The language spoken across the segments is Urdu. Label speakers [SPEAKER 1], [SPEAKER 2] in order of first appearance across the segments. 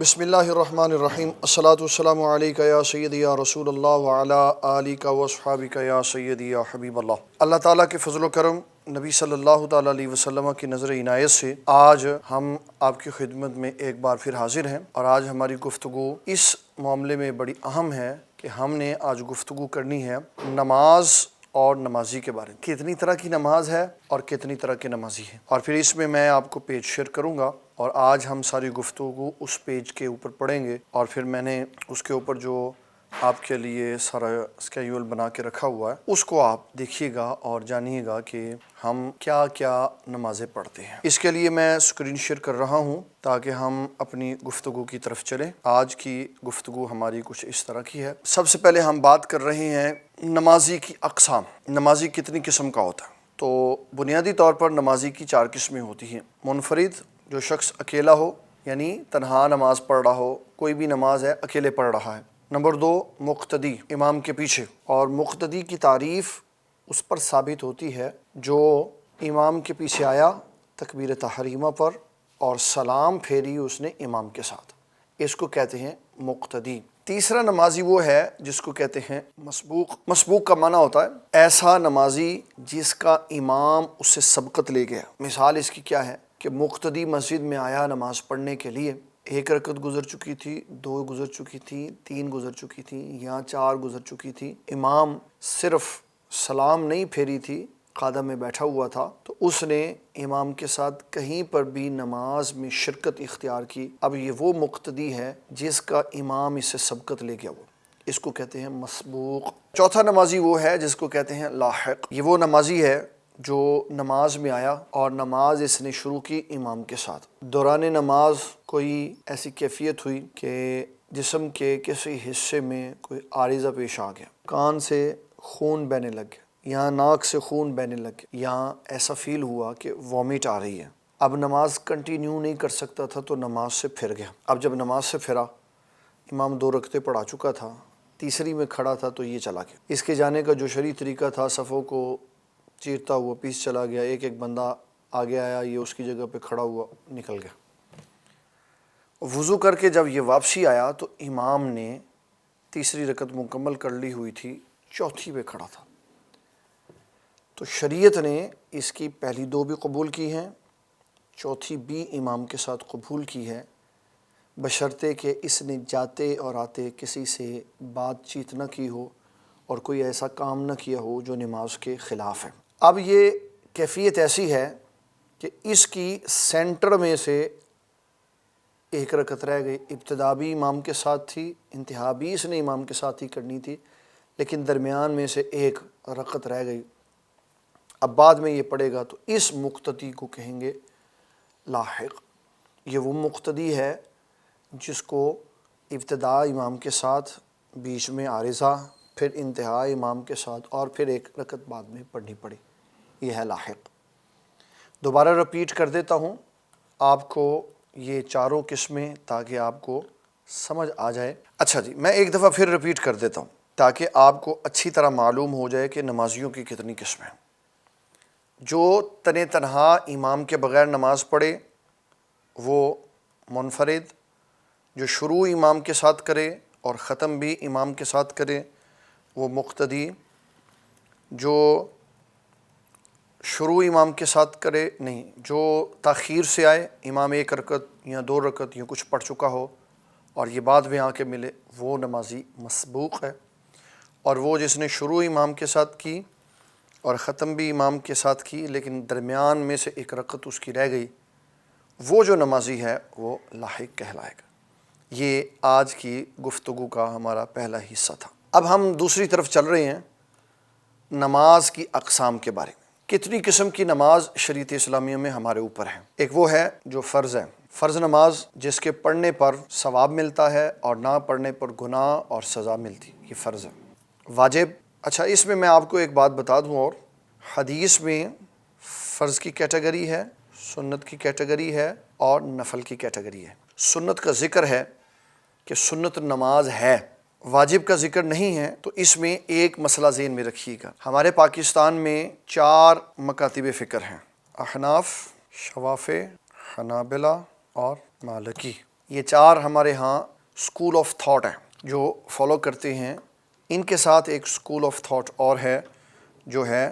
[SPEAKER 1] بسم اللہ الرحمن الرحیم الصلاۃ والسلام علیکہ یا سیدی یا رسول اللہ وعلی آلکہ واصحابکہ یا سیدی یا حبیب اللہ۔ اللہ تعالیٰ کے فضل و کرم، نبی صلی اللہ تعالیٰ علیہ وسلم کی نظر عنایت سے آج ہم آپ کی خدمت میں ایک بار پھر حاضر ہیں، اور آج ہماری گفتگو اس معاملے میں بڑی اہم ہے کہ ہم نے آج گفتگو کرنی ہے نماز اور نمازی کے بارے میں۔ کتنی طرح کی نماز ہے اور کتنی طرح کے نمازی ہیں، اور پھر اس میں آپ کو پیج شیئر کروں گا، اور آج ہم ساری گفتگو اس پیج کے اوپر پڑھیں گے، اور پھر میں نے اس کے اوپر جو آپ کے لیے سارا اسکیڈول بنا کے رکھا ہوا ہے اس کو آپ دیکھیے گا اور جانیے گا کہ ہم کیا کیا نمازیں پڑھتے ہیں۔ اس کے لیے میں اسکرین شیئر کر رہا ہوں تاکہ ہم اپنی گفتگو کی طرف چلیں۔ آج کی گفتگو ہماری کچھ اس طرح کی ہے۔ سب سے پہلے ہم بات کر رہے ہیں نمازی کی اقسام۔ نمازی کتنی قسم کا ہوتا ہے؟ تو بنیادی طور پر نمازی کی 4 قسمیں ہوتی ہیں۔ منفرد، جو شخص اکیلا ہو، یعنی تنہا نماز پڑھ رہا ہو، کوئی بھی نماز ہے اکیلے پڑھ رہا ہے۔ نمبر 2، مقتدی، امام کے پیچھے، اور مقتدی کی تعریف اس پر ثابت ہوتی ہے جو امام کے پیچھے آیا تکبیر تحریمہ پر اور سلام پھیری اس نے امام کے ساتھ، اس کو کہتے ہیں مقتدی۔ تیسرا نمازی وہ ہے جس کو کہتے ہیں مسبوق۔ مسبوق کا معنی ہوتا ہے ایسا نمازی جس کا امام اس سے سبقت لے گیا۔ مثال اس کی کیا ہے کہ مقتدی مسجد میں آیا نماز پڑھنے کے لیے، 1 رکعت گزر چکی تھی، 2 گزر چکی تھی، 3 گزر چکی تھی، یا 4 گزر چکی تھی، امام صرف سلام نہیں پھیری تھی، قادم میں بیٹھا ہوا تھا، تو اس نے امام کے ساتھ کہیں پر بھی نماز میں شرکت اختیار کی۔ اب یہ وہ مقتدی ہے جس کا امام اس سے سبقت لے گیا، وہ اس کو کہتے ہیں مسبوق۔ چوتھا نمازی وہ ہے جس کو کہتے ہیں لاحق۔ یہ وہ نمازی ہے جو نماز میں آیا اور نماز اس نے شروع کی امام کے ساتھ۔ دوران نماز کوئی ایسی کیفیت ہوئی کہ جسم کے کسی حصے میں کوئی عارضہ پیش آ گیا، کان سے خون بہنے لگ گیا، یا ناک سے خون بہنے لگ گیا، یا ایسا فیل ہوا کہ وامٹ آ رہی ہے۔ اب نماز کنٹینیو نہیں کر سکتا تھا تو نماز سے پھر گیا۔ اب جب نماز سے پھرا، امام 2 رکعتیں پڑھا چکا تھا، تیسری میں کھڑا تھا تو یہ چلا گیا۔ اس کے جانے کا جو شرعی طریقہ تھا، صفوں کو چیرتا ہوا پیچھے چلا گیا، ایک بندہ آگے آیا، یہ اس کی جگہ پہ کھڑا ہوا نکل گیا۔ وضو کر کے جب یہ واپسی آیا تو امام نے تیسری رکعت مکمل کر لی ہوئی تھی، چوتھی پہ کھڑا تھا، تو شریعت نے اس کی پہلی 2 بھی قبول کی ہیں، چوتھی بھی امام کے ساتھ قبول کی ہے، بشرطے کہ اس نے جاتے اور آتے کسی سے بات چیت نہ کی ہو اور کوئی ایسا کام نہ کیا ہو جو نماز کے خلاف ہے۔ اب یہ کیفیت ایسی ہے کہ اس کی سینٹر میں سے 1 رکعت رہ گئی، ابتدا بھی امام کے ساتھ تھی، انتہا بھی اس نے امام کے ساتھ ہی کرنی تھی، لیکن درمیان میں سے 1 رکعت رہ گئی۔ اب بعد میں یہ پڑھے گا تو اس مقتدی کو کہیں گے لاحق۔ یہ وہ مقتدی ہے جس کو ابتدا امام کے ساتھ، بیچ میں عارضہ، پھر انتہا امام کے ساتھ، اور پھر 1 رکعت بعد میں پڑھنی پڑی، یہ ہے لاحق۔ دوبارہ رپیٹ کر دیتا ہوں آپ کو یہ 4 قسمیں تاکہ آپ کو سمجھ آ جائے۔ اچھا جی، میں ایک دفعہ پھر رپیٹ کر دیتا ہوں تاکہ آپ کو اچھی طرح معلوم ہو جائے کہ نمازیوں کی کتنی قسمیں ہیں۔ جو تنہا امام کے بغیر نماز پڑھے وہ منفرد، جو شروع امام کے ساتھ کرے اور ختم بھی امام کے ساتھ کرے وہ مقتدی، جو شروع امام کے ساتھ کرے نہیں، جو تاخیر سے آئے، امام 1 رکعت یا 2 رکعت یا کچھ پڑھ چکا ہو اور یہ بعد میں آ کے ملے، وہ نمازی مسبوق ہے۔ اور وہ جس نے شروع امام کے ساتھ کی اور ختم بھی امام کے ساتھ کی لیکن درمیان میں سے 1 رکعت اس کی رہ گئی، وہ جو نمازی ہے وہ لاحق کہلائے گا۔ یہ آج کی گفتگو کا ہمارا پہلا حصہ تھا۔ اب ہم دوسری طرف چل رہے ہیں، نماز کی اقسام کے بارے میں۔ کتنی قسم کی نماز شریعت اسلامیہ میں ہمارے اوپر ہے؟ ایک وہ ہے جو فرض ہے، فرض نماز جس کے پڑھنے پر ثواب ملتا ہے اور نہ پڑھنے پر گناہ اور سزا ملتی، یہ فرض ہے۔ واجب، اچھا اس میں آپ کو ایک بات بتا دوں، اور حدیث میں فرض کی کیٹیگری ہے، سنت کی کیٹیگری ہے اور نفل کی کیٹیگری ہے۔ سنت کا ذکر ہے کہ سنت نماز ہے، واجب کا ذکر نہیں ہے، تو اس میں ایک مسئلہ ذہن میں رکھیے گا۔ ہمارے پاکستان میں 4 مکاتب فکر ہیں، احناف، شوافع، حنابلہ اور مالکی۔ یہ چار ہمارے ہاں اسکول آف تھاٹ ہیں جو فالو کرتے ہیں. ان کے ساتھ ایک اسکول آف تھاٹ اور ہے جو ہے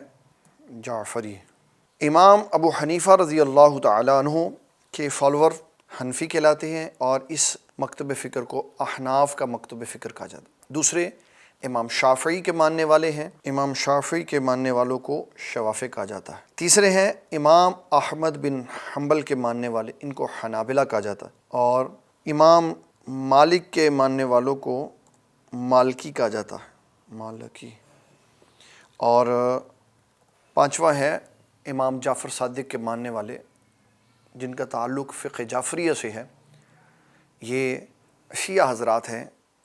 [SPEAKER 1] جعفری. امام ابو حنیفہ رضی اللہ تعالیٰ عنہ کے فالوور حنفی کہلاتے ہیں اور اس مکتب فکر کو احناف کا مکتب فکر کہا جاتا ہے. دوسرے امام شافعی کے ماننے والے ہیں، امام شافعی کے ماننے والوں کو شوافع کہا جاتا ہے. تیسرے ہیں امام احمد بن حنبل کے ماننے والے، ان کو حنابلہ کہا جاتا ہے. اور امام مالک کے ماننے والوں کو مالکی کہا جاتا ہے، مالکی. اور پانچواں ہے امام جعفر صادق کے ماننے والے جن کا تعلق فقہ جعفریہ سے ہے. یہ شیعہ حضرات ہیں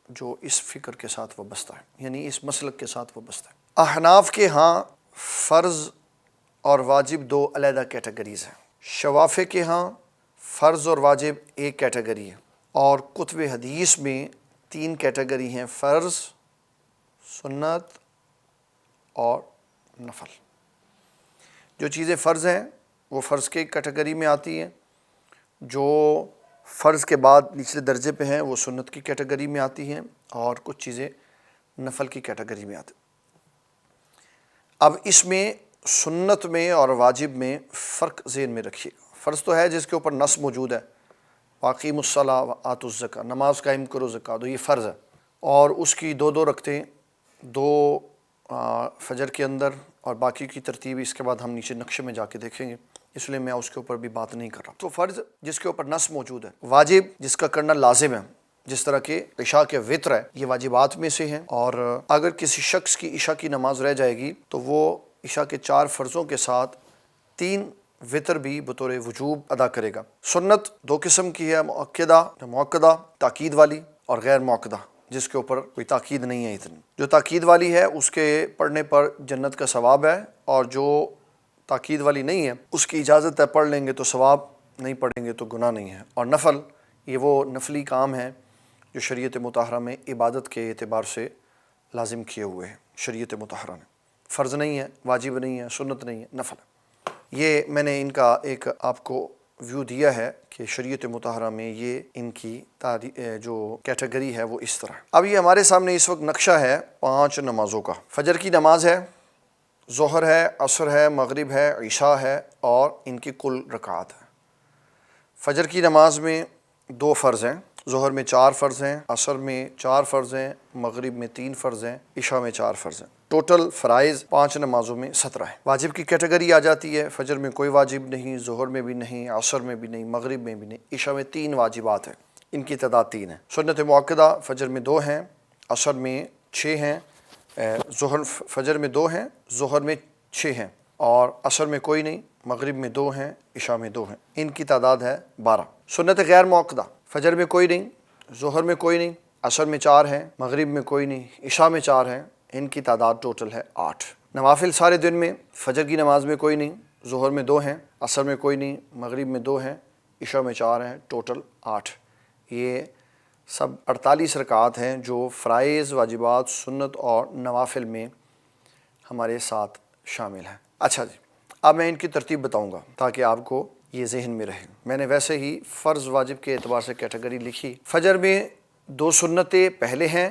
[SPEAKER 1] جو اس فکر کے ساتھ وابستہ ہے، یعنی اس مسلک کے ساتھ وابستہ ہے. احناف کے ہاں فرض اور واجب دو علیحدہ کیٹیگریز ہیں. شوافع کے ہاں فرض اور واجب ایک کیٹیگری ہے. اور کتب حدیث میں تین کیٹیگری ہیں: فرض، سنت اور نفل. جو چیزیں فرض ہیں وہ فرض کے کیٹیگری میں آتی ہیں، جو فرض کے بعد نچلے درجے پہ ہیں وہ سنت کی کیٹیگری میں آتی ہیں، اور کچھ چیزیں نفل کی کیٹیگری میں آتی ہیں. اب اس میں سنت میں اور واجب میں فرق ذہن میں رکھیے گا. فرض تو ہے جس کے اوپر نص موجود ہے، واقیموا الصلاۃ وآتوا الزکاۃ، نماز قائم کرو زکوٰۃ دو، یہ فرض ہے. اور اس کی دو رکعتیں، دو فجر کے اندر، اور باقی کی ترتیب اس کے بعد ہم نیچے نقشے میں جا کے دیکھیں گے، اس لیے میں اس کے اوپر بھی بات نہیں کر رہا. تو فرض جس کے اوپر نص موجود ہے، واجب جس کا کرنا لازم ہے، جس طرح کہ عشاء کے وطر ہے، یہ واجبات میں سے ہیں. اور اگر کسی شخص کی عشاء کی نماز رہ جائے گی تو وہ عشاء کے 4 فرضوں کے ساتھ 3 وطر بھی بطور وجوب ادا کرے گا. سنت دو قسم کی ہے: موقدہ تاکید والی، اور غیر موقدہ جس کے اوپر کوئی تاکید نہیں ہے اتنی. جو تاکید والی ہے اس کے پڑھنے پر جنت کا ثواب ہے، اور جو تاکید والی نہیں ہے اس کی اجازت ہے، پڑھ لیں گے تو ثواب، نہیں پڑھیں گے تو گناہ نہیں ہے. اور نفل، یہ وہ نفلی کام ہے جو شریعت مطہرہ میں عبادت کے اعتبار سے لازم کیے ہوئے ہیں. شریعت مطہرہ نے فرض نہیں ہے، واجب نہیں ہے، سنت نہیں ہے، نفل ہے. یہ میں نے ان کا ایک آپ کو ویو دیا ہے کہ شریعت مطہرہ میں یہ ان کی جو کیٹیگری ہے وہ اس طرح. اب یہ ہمارے سامنے اس وقت نقشہ ہے 5 نمازوں کا. فجر کی نماز ہے، ظہر ہے، عصر ہے، مغرب ہے، عشاء ہے، اور ان کی کل رکعات ہے. فجر کی نماز میں 2 فرض ہیں، ظہر میں 4 فرض ہیں، عصر میں 4 فرض ہیں، مغرب میں 3 فرض ہیں، عشاء میں 4 فرض ہیں. ٹوٹل فرائض 5 نمازوں میں 17 ہیں. واجب کی کیٹیگری آ جاتی ہے، فجر میں کوئی واجب نہیں، ظہر میں بھی نہیں، عصر میں بھی نہیں، مغرب میں بھی نہیں، عشاء میں 3 واجبات ہیں، ان کی تعداد 3 ہے. سنت مؤکدہ فجر میں 2 ہیں، عصر میں 6 ہیں، فجر میں 2 ہیں، ظہر میں 6 ہیں، اور عصر میں کوئی نہیں، مغرب میں 2 ہیں، عشاء میں 2 ہیں، ان کی تعداد ہے 12. سنت غیر مؤکدہ فجر میں کوئی نہیں، ظہر میں کوئی نہیں، عصر میں 4 ہیں، مغرب میں کوئی نہیں، عشاء میں 4 ہیں، ان کی تعداد ٹوٹل ہے 8. نوافل سارے دن میں فجر کی نماز میں کوئی نہیں، ظہر میں 2 ہیں، عصر میں کوئی نہیں، مغرب میں 2 ہیں، عشاء میں 4 ہیں، ٹوٹل 8. یہ سب 48 رکعات ہیں جو فرائض، واجبات، سنت اور نوافل میں ہمارے ساتھ شامل ہیں. اچھا جی، اب میں ان کی ترتیب بتاؤں گا تاکہ آپ کو یہ ذہن میں رہے. میں نے ویسے ہی فرض واجب کے اعتبار سے کیٹیگری لکھی. فجر میں 2 سنتیں پہلے ہیں،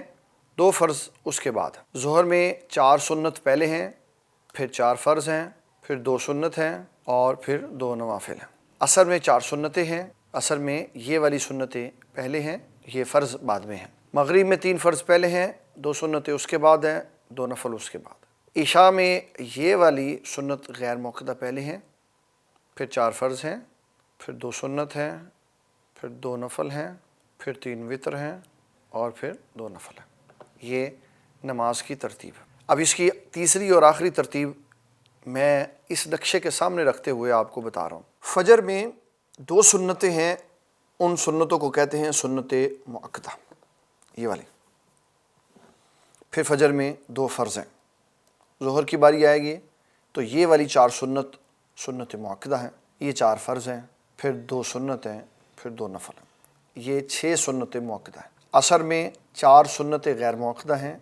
[SPEAKER 1] 2 فرض اس کے بعد. ظہر میں 4 سنت پہلے ہیں، پھر 4 فرض ہیں، پھر 2 سنت ہیں، اور پھر 2 نوافل ہیں. عصر میں 4 سنتیں ہیں، عصر میں یہ والی سنتیں پہلے ہیں، یہ فرض بعد میں ہیں. مغرب میں 3 فرض پہلے ہیں، 2 سنتیں اس کے بعد ہیں، 2 نفل اس کے بعد. عشاء میں یہ والی سنت غیر موقدہ پہلے ہیں، پھر 4 فرض ہیں، پھر 2 سنت ہیں، پھر 2 نفل ہیں، پھر 3 وطر ہیں، اور پھر 2 نفل ہیں. یہ نماز کی ترتیب. اب اس کی تیسری اور آخری ترتیب میں اس نقشے کے سامنے رکھتے ہوئے آپ کو بتا رہا ہوں. فجر میں 2 سنتیں ہیں، ان سنتوں کو کہتے ہیں سنت مؤکدہ، یہ والی. پھر فجر میں 2 فرض ہیں. ظہر کی باری آئے گی تو یہ والی 4 سنت مؤکدہ ہیں، یہ 4 فرض ہیں، پھر 2 سنت ہیں، پھر 2 نفل ہیں، یہ 6 سنت مؤکدہ ہیں. عصر میں 4 سنت غیر مؤکدہ ہیں،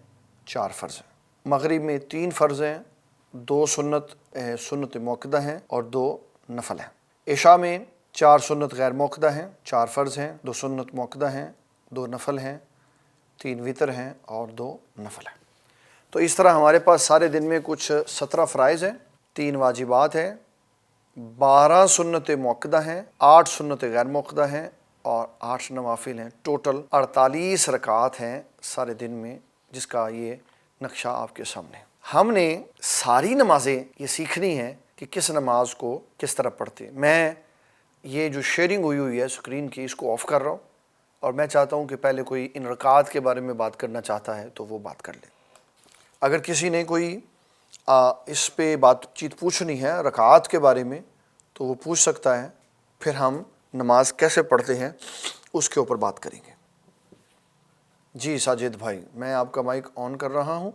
[SPEAKER 1] 4 فرض ہیں. مغرب میں 3 فرض ہیں، 2 سنت مؤکدہ ہیں، اور 2 نفل ہیں. عشاء میں 4 سنت غیر موقدہ ہیں، 4 فرض ہیں، 2 سنت موقدہ ہیں، 2 نفل ہیں، 3 وتر ہیں اور 2 نفل ہیں۔ تو اس طرح ہمارے پاس سارے دن میں کچھ 17 فرائض ہیں، 3 واجبات ہیں، 12 سنت موقدہ ہیں، 8 سنت غیر موقدہ ہیں اور 8 نوافل ہیں۔ ٹوٹل 48 رکعات ہیں سارے دن میں، جس کا یہ نقشہ آپ کے سامنے ہے۔ ہم نے ساری نمازیں یہ سیکھنی ہیں کہ کس نماز کو کس طرح پڑھتے ہیں۔ میں یہ جو شیئرنگ ہوئی ہے اسکرین کی، اس کو آف کر رہا ہوں، اور میں چاہتا ہوں کہ پہلے کوئی ان رکعات کے بارے میں بات کرنا چاہتا ہے تو وہ بات کر لے۔ اگر کسی نے کوئی اس پہ بات چیت پوچھنی ہے رکعات کے بارے میں تو وہ پوچھ سکتا ہے، پھر ہم نماز کیسے پڑھتے ہیں اس کے اوپر بات کریں گے۔ جی ساجد بھائی، میں آپ کا مائک آن کر رہا ہوں،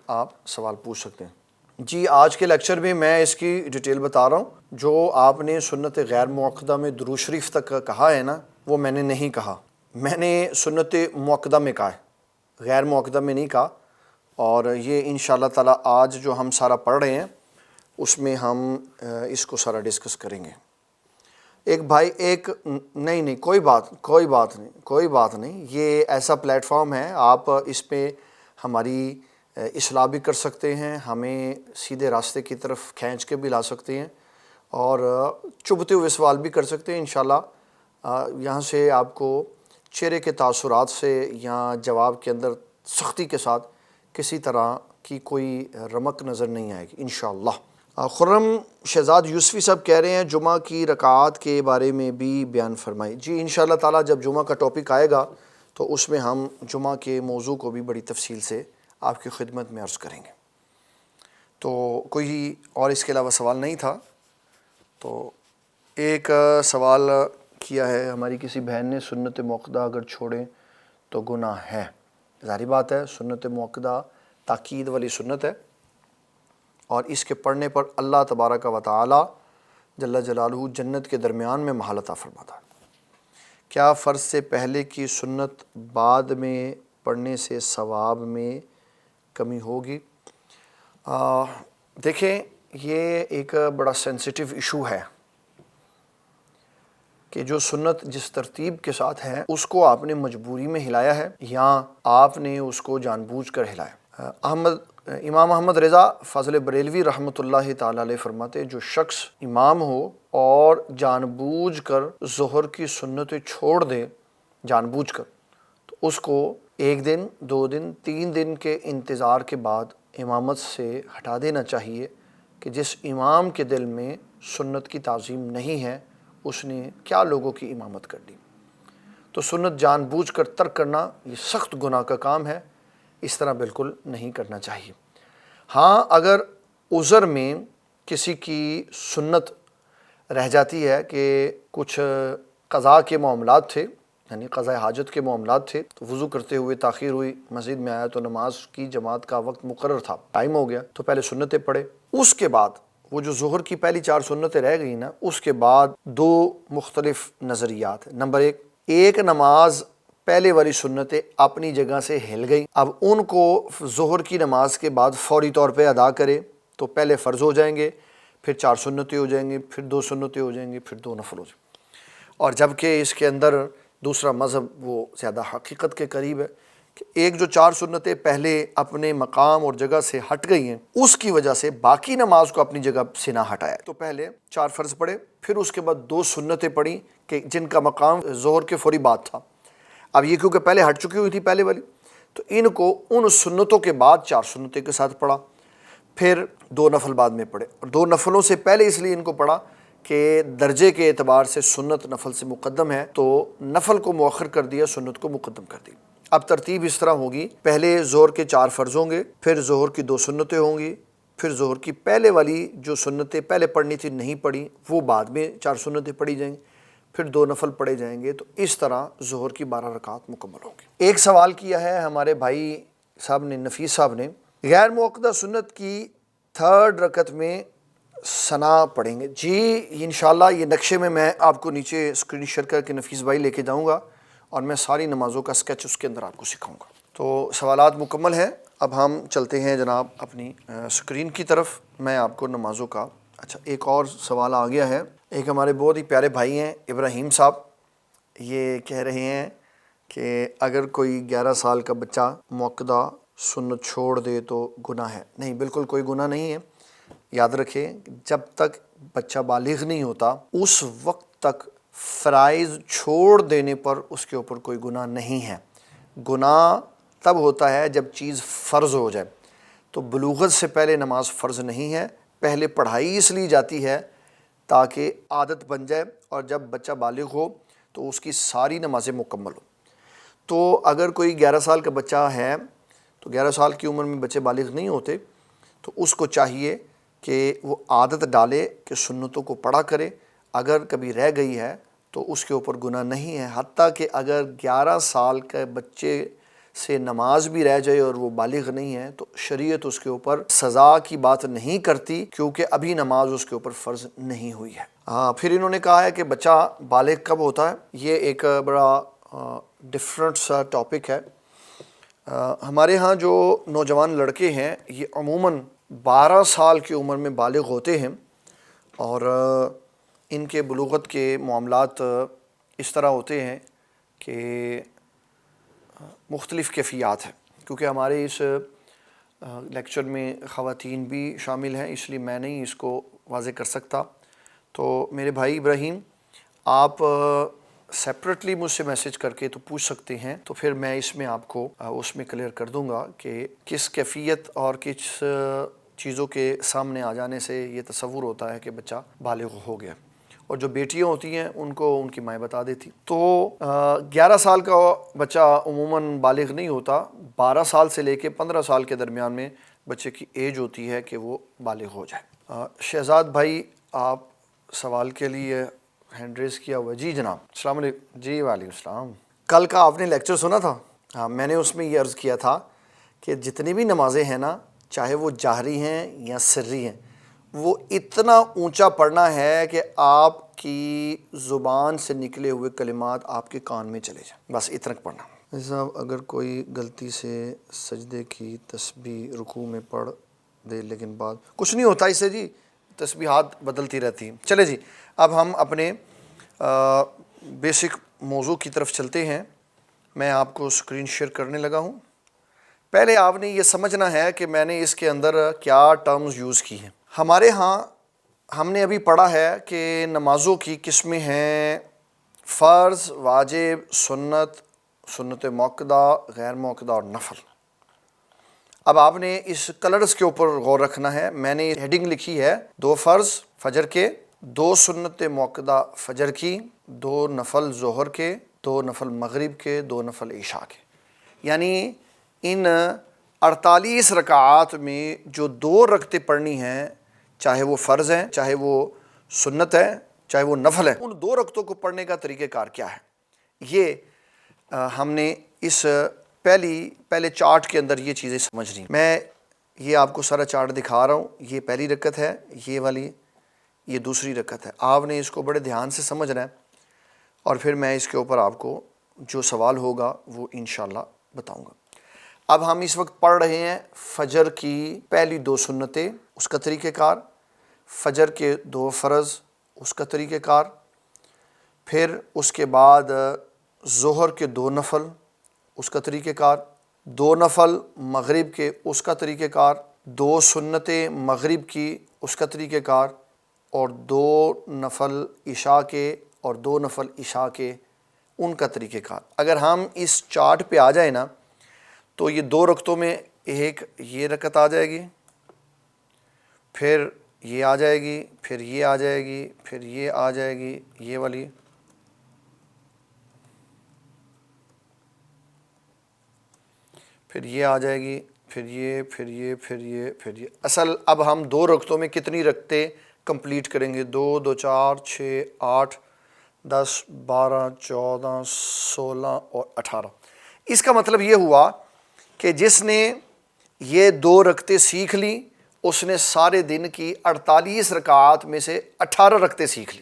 [SPEAKER 1] آپ سوال پوچھ سکتے ہیں۔ جی آج کے لیکچر میں میں اس کی ڈیٹیل بتا رہا ہوں۔ جو آپ نے سنت غیر موقدہ میں درود شریف تک کہا ہے نا، وہ میں نے نہیں کہا، میں نے سنت موقدہ میں کہا ہے، غیر موقدہ میں نہیں کہا۔ اور یہ انشاءاللہ تعالی آج جو ہم سارا پڑھ رہے ہیں اس میں ہم اس کو سارا ڈسکس کریں گے۔ ایک بھائی نہیں کوئی بات نہیں، یہ ایسا پلیٹ فارم ہے، آپ اس پہ ہماری اصلاح بھی کر سکتے ہیں، ہمیں سیدھے راستے کی طرف کھینچ کے بھی لا سکتے ہیں، اور چبھتے ہوئے سوال بھی کر سکتے ہیں۔ انشاءاللہ یہاں سے آپ کو چہرے کے تاثرات سے یا جواب کے اندر سختی کے ساتھ کسی طرح کی کوئی رمق نظر نہیں آئے گی انشاءاللہ۔ خرم شہزاد یوسفی صاحب کہہ رہے ہیں جمعہ کی رکعات کے بارے میں بھی بیان فرمائیں۔ جی انشاءاللہ تعالی جب جمعہ کا ٹاپک آئے گا تو اس میں ہم جمعہ کے موضوع کو بھی بڑی تفصیل سے آپ کی خدمت میں عرض کریں گے۔ تو کوئی اور اس کے علاوہ سوال نہیں تھا؟ تو ایک سوال کیا ہے ہماری کسی بہن نے، سنت موقدہ اگر چھوڑیں تو گناہ ہے؟ ظاہری بات ہے، سنت موقدہ تاکید والی سنت ہے، اور اس کے پڑھنے پر اللہ تبارک و تعالی جل جلالہ جنت کے درمیان میں محل عطا فرماتا ہے۔ کیا فرض سے پہلے کی سنت بعد میں پڑھنے سے ثواب میں کمی ہوگی؟ دیکھیں یہ ایک بڑا سینسیٹیو ایشو ہے کہ جو سنت جس ترتیب کے ساتھ ہے اس کو آپ نے مجبوری میں ہلایا ہے یا آپ نے اس کو جان بوجھ کر ہلایا۔ امام احمد رضا فاضل بریلوی رحمۃ اللہ تعالی علیہ فرماتے، جو شخص امام ہو اور جان بوجھ کر ظہر کی سنتیں چھوڑ دے جان بوجھ کر، تو اس کو 1 دن 2 دن 3 دن کے انتظار کے بعد امامت سے ہٹا دینا چاہیے، کہ جس امام کے دل میں سنت کی تعظیم نہیں ہے اس نے کیا لوگوں کی امامت کر دی۔ تو سنت جان بوجھ کر ترک کرنا یہ سخت گناہ کا کام ہے، اس طرح بالکل نہیں کرنا چاہیے۔ ہاں اگر عذر میں کسی کی سنت رہ جاتی ہے کہ کچھ قضاء کے معاملات تھے، یعنی قضاء حاجت کے معاملات تھے، تو وضو کرتے ہوئے تاخیر ہوئی، مسجد میں آیا تو نماز کی جماعت کا وقت مقرر تھا، ٹائم ہو گیا، تو پہلے سنتیں پڑھے، اس کے بعد وہ جو ظہر کی پہلی 4 سنتیں رہ گئی نا، اس کے بعد 2 مختلف نظریات ہیں۔ نمبر 1، ایک نماز پہلے والی سنتیں اپنی جگہ سے ہل گئی، اب ان کو ظہر کی نماز کے بعد فوری طور پہ ادا کرے تو پہلے فرض ہو جائیں گے، پھر 4 سنتیں ہو جائیں گے، پھر 2 سنتیں ہو جائیں گے، پھر 2 نفل ہو جائیں گے۔ اور جبکہ اس کے اندر دوسرا مذہب وہ زیادہ حقیقت کے قریب ہے کہ ایک جو 4 سنتیں پہلے اپنے مقام اور جگہ سے ہٹ گئی ہیں، اس کی وجہ سے باقی نماز کو اپنی جگہ سے نہ ہٹایا، تو پہلے 4 فرض پڑھے، پھر اس کے بعد 2 سنتیں پڑھی کہ جن کا مقام ظہر کے فوری بعد تھا۔ اب یہ کیونکہ پہلے ہٹ چکی ہوئی تھی پہلے والی، تو ان کو ان سنتوں کے بعد 4 سنتیں کے ساتھ پڑھا، پھر 2 نفل بعد میں پڑھے، اور 2 نفلوں سے پہلے اس لیے ان کو پڑھا کہ درجے کے اعتبار سے سنت نفل سے مقدم ہے، تو نفل کو مؤخر کر دیا، سنت کو مقدم کر دی۔ اب ترتیب اس طرح ہوگی، پہلے ظہر کے 4 فرض ہوں گے، پھر ظہر کی 2 سنتیں ہوں گی، پھر ظہر کی پہلے والی جو سنتیں پہلے پڑھنی تھی نہیں پڑھی وہ بعد میں 4 سنتیں پڑھی جائیں گی، پھر 2 نفل پڑھے جائیں گے، تو اس طرح ظہر کی 12 رکعات مکمل ہوں گی۔ ایک سوال کیا ہے ہمارے بھائی صاحب نے، نفیس صاحب نے، غیر موقدہ سنت کی 3rd رکعت میں ثنا پڑھیں گے۔ جی انشاءاللہ یہ نقشے میں آپ کو نیچے اسکرین شیئر کر کے نفیس بھائی لے کے جاؤں گا، اور میں ساری نمازوں کا سکیچ اس کے اندر آپ کو سکھاؤں گا۔ تو سوالات مکمل ہیں، اب ہم چلتے ہیں جناب اپنی اسکرین کی طرف، میں آپ کو نمازوں کا ایک اور سوال آ گیا ہے۔ ایک ہمارے بہت ہی پیارے بھائی ہیں ابراہیم صاحب، یہ کہہ رہے ہیں کہ اگر کوئی 11 سال کا بچہ موقدہ سنت چھوڑ دے تو گناہ ہے؟ نہیں، بالکل کوئی گناہ نہیں ہے۔ یاد رکھیں، جب تک بچہ بالغ نہیں ہوتا اس وقت تک فرائض چھوڑ دینے پر اس کے اوپر کوئی گناہ نہیں ہے۔ گناہ تب ہوتا ہے جب چیز فرض ہو جائے۔ تو بلوغت سے پہلے نماز فرض نہیں ہے، پہلے پڑھائی اس لیے جاتی ہے تاکہ عادت بن جائے، اور جب بچہ بالغ ہو تو اس کی ساری نمازیں مکمل ہو۔ تو اگر کوئی 11 سال کا بچہ ہے تو 11 سال کی عمر میں بچے بالغ نہیں ہوتے، تو اس کو چاہیے کہ وہ عادت ڈالے کہ سنتوں کو پڑھا کرے۔ اگر کبھی رہ گئی ہے تو اس کے اوپر گناہ نہیں ہے، حتیٰ کہ اگر 11 سال کے بچے سے نماز بھی رہ جائے اور وہ بالغ نہیں ہے تو شریعت اس کے اوپر سزا کی بات نہیں کرتی، کیونکہ ابھی نماز اس کے اوپر فرض نہیں ہوئی ہے۔ پھر انہوں نے کہا ہے کہ بچہ بالغ کب ہوتا ہے؟ یہ ایک بڑا ڈفرینٹ سا ٹاپک ہے۔ ہمارے ہاں جو نوجوان لڑکے ہیں یہ عموماً 12 سال کی عمر میں بالغ ہوتے ہیں، اور ان کے بلوغت کے معاملات اس طرح ہوتے ہیں کہ مختلف کیفیات ہیں۔ کیونکہ ہمارے اس لیکچر میں خواتین بھی شامل ہیں، اس لیے میں نہیں اس کو واضح کر سکتا۔ تو میرے بھائی ابراہیم، آپ سیپریٹلی مجھ سے میسج کر کے تو پوچھ سکتے ہیں، تو پھر میں اس میں آپ کو اس میں کلیئر کر دوں گا کہ کس کیفیت اور کس چیزوں کے سامنے آ جانے سے یہ تصور ہوتا ہے کہ بچہ بالغ ہو گیا، اور جو بیٹیاں ہوتی ہیں ان کو ان کی مائیں بتا دیتی۔ تو 11 سال کا بچہ عموماً بالغ نہیں ہوتا، 12 سال سے لے کے 15 سال کے درمیان میں بچے کی ایج ہوتی ہے کہ وہ بالغ ہو جائے۔ شہزاد بھائی، آپ سوال کے لیے ہینڈ ریز کیا ہوا ہے۔ جی جناب، السلام علیکم۔ جی وعلیکم السلام۔ کل کا آپ نے لیکچر سنا تھا؟ ہاں، میں نے اس میں یہ عرض کیا تھا کہ جتنی بھی نمازیں ہیں نا، چاہے وہ جہری ہیں یا سری ہیں، وہ اتنا اونچا پڑھنا ہے کہ آپ کی زبان سے نکلے ہوئے کلمات آپ کے کان میں چلے جائیں، بس اتنا پڑھنا۔ صاحب، اگر کوئی غلطی سے سجدے کی تسبیح رکوع میں پڑھ دے لیکن بعد کچھ نہیں ہوتا اس سے جی، تسبیحات بدلتی رہتی ہیں۔ چلے جی، اب ہم اپنے بیسک موضوع کی طرف چلتے ہیں۔ میں آپ کو اسکرین شیئر کرنے لگا ہوں۔ پہلے آپ نے یہ سمجھنا ہے کہ میں نے اس کے اندر کیا ٹرمز یوز کی ہیں۔ ہمارے ہاں ہم نے ابھی پڑھا ہے کہ نمازوں کی قسمیں ہیں: فرض، واجب، سنت، سنت موقدہ، غیر موقدہ اور نفل۔ اب آپ نے اس کلرز کے اوپر غور رکھنا ہے۔ میں نے ہیڈنگ لکھی ہے 2 فرض فجر کے، 2 سنت موقدہ فجر کی، 2 نفل ظہر کے، 2 نفل مغرب کے، 2 نفل عشاء کے۔ یعنی ان 48 رکعات میں جو 2 رکعتیں پڑھنی ہیں، چاہے وہ فرض ہیں، چاہے وہ سنت ہے، چاہے وہ نفل ہے، ان 2 رکعتوں کو پڑھنے کا طریقہ کار کیا ہے، یہ ہم نے اس پہلے چارٹ کے اندر یہ چیزیں سمجھنی۔ میں یہ آپ کو سارا چارٹ دکھا رہا ہوں۔ یہ پہلی رکعت ہے، یہ والی، یہ دوسری رکعت ہے۔ آپ نے اس کو بڑے دھیان سے سمجھنا ہے، اور پھر میں اس کے اوپر آپ کو جو سوال ہوگا وہ انشاءاللہ بتاؤں گا۔ اب ہم اس وقت پڑھ رہے ہیں فجر کی پہلی 2 سنتیں، اس کا طریقہ کار، فجر کے 2 فرض، اس کا طریقہ کار، پھر اس کے بعد ظہر کے 2 نفل، اس کا طریقہ کار، 2 نفل مغرب کے، اس کا طریقہ کار، 2 سنتیں مغرب کی، اس کا طریقہ کار، اور 2 نفل عشاء کے اور 2 نفل عشاء کے، ان کا طریقہ کار۔ اگر ہم اس چارٹ پہ آ جائیں نا، تو یہ 2 رکعتوں میں ایک یہ رکعت آ جائے گی، پھر یہ آ جائے گی، پھر یہ آ جائے گی، پھر یہ آ جائے گی، یہ والی، پھر یہ آ جائے گی، پھر یہ، پھر یہ، پھر یہ، پھر یہ۔ اصل اب ہم 2 رکعتوں میں کتنی رکعتیں کمپلیٹ کریں گے؟ 2 2 4 6 8 10 12 14 16 اور 18۔ اس کا مطلب یہ ہوا کہ جس نے یہ 2 رکعتیں سیکھ لی، اس نے سارے دن کی 48 رکعات میں سے 18 رکعتیں سیکھ لی۔